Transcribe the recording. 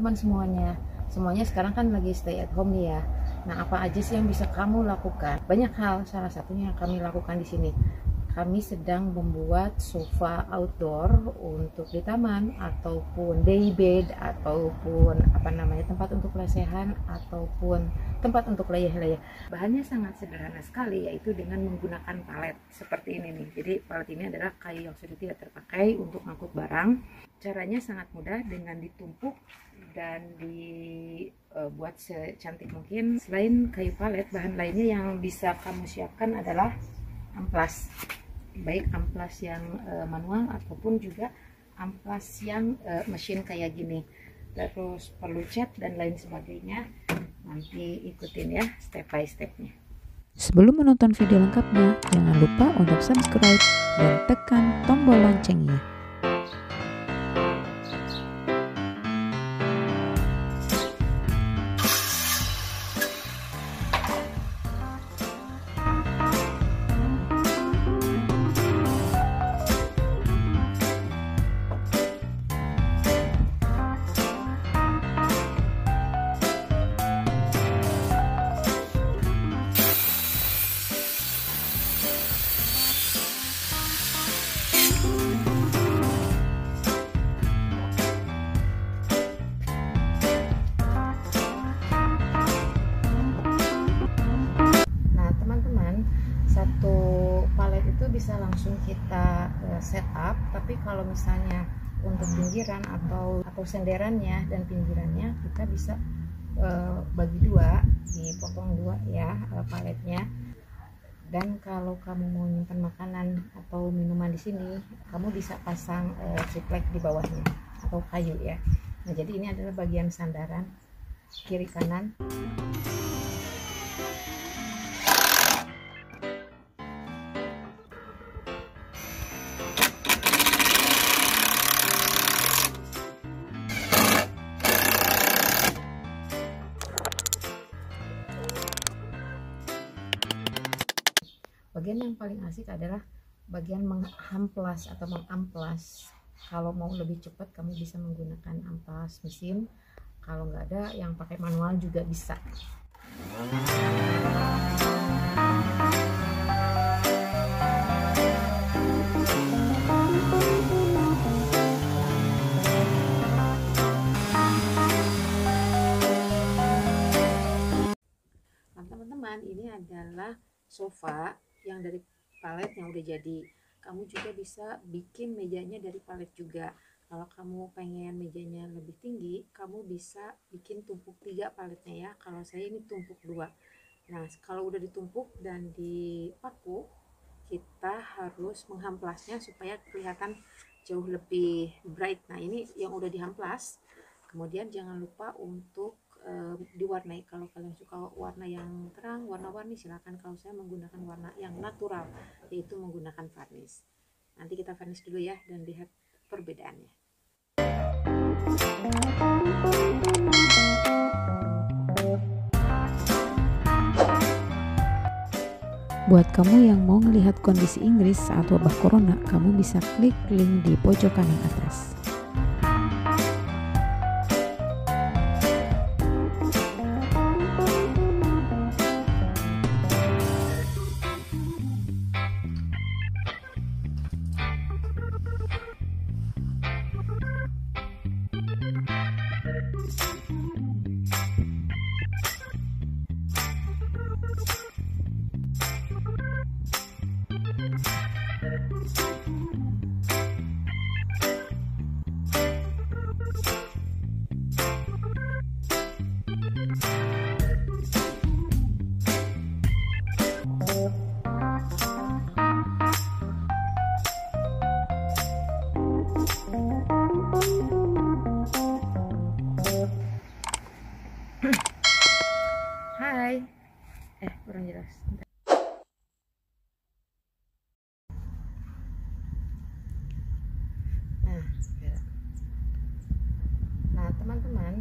teman-teman semuanya. Semuanya sekarang kan lagi stay at home nih ya. Nah, apa aja sih yang bisa kamu lakukan? Banyak hal, salah satunya yang kami lakukan di sini. Kami sedang membuat sofa outdoor untuk di taman, ataupun day bed, ataupun tempat untuk lesehan, ataupun tempat untuk layah-layah. Bahannya sangat sederhana sekali, yaitu dengan menggunakan palet seperti ini nih. Jadi palet ini adalah kayu yang sudah tidak terpakai untuk ngangkut barang. Caranya sangat mudah dengan ditumpuk dan dibuat secantik mungkin. Selain kayu palet, bahan lainnya yang bisa kamu siapkan adalah amplas, baik amplas yang manual ataupun juga amplas yang mesin kayak gini. Terus perlu cat dan lain sebagainya. Nanti ikutin ya step by stepnya. Sebelum menonton video lengkapnya, jangan lupa untuk subscribe dan tekan tombol loncengnya. Satu palet itu bisa langsung kita setup, tapi kalau misalnya untuk pinggiran atau senderannya dan pinggirannya kita bisa bagi dua, dipotong dua ya paletnya. Dan kalau kamu mau nyimpan makanan atau minuman di sini, kamu bisa pasang triplek di bawahnya atau kayu ya. Nah, jadi ini adalah bagian sandaran kiri kanan. Bagian yang paling asik adalah bagian mengamplas atau mengamplas. Kalau mau lebih cepat kamu bisa menggunakan amplas mesin. Kalau nggak ada yang pakai manual juga bisa. Nah, teman-teman, ini adalah sofa yang dari palet yang udah jadi. Kamu juga bisa bikin mejanya dari palet juga. Kalau kamu pengen mejanya lebih tinggi, kamu bisa bikin tumpuk 3 paletnya ya. Kalau saya ini tumpuk 2. Nah, kalau udah ditumpuk dan dipaku, kita harus menghamplasnya supaya kelihatan jauh lebih bright. Nah, ini yang udah dihamplas. Kemudian jangan lupa untuk diwarnai. Kalau kalian suka warna yang terang, warna-warni, silakan. Kalau saya menggunakan warna yang natural, yaitu menggunakan varnish. Nanti kita varnish dulu ya dan lihat perbedaannya. Buat kamu yang mau melihat kondisi Inggris saat wabah corona, kamu bisa klik link di pojok kanan atas. Hai, kurang jelas. Nah, teman-teman,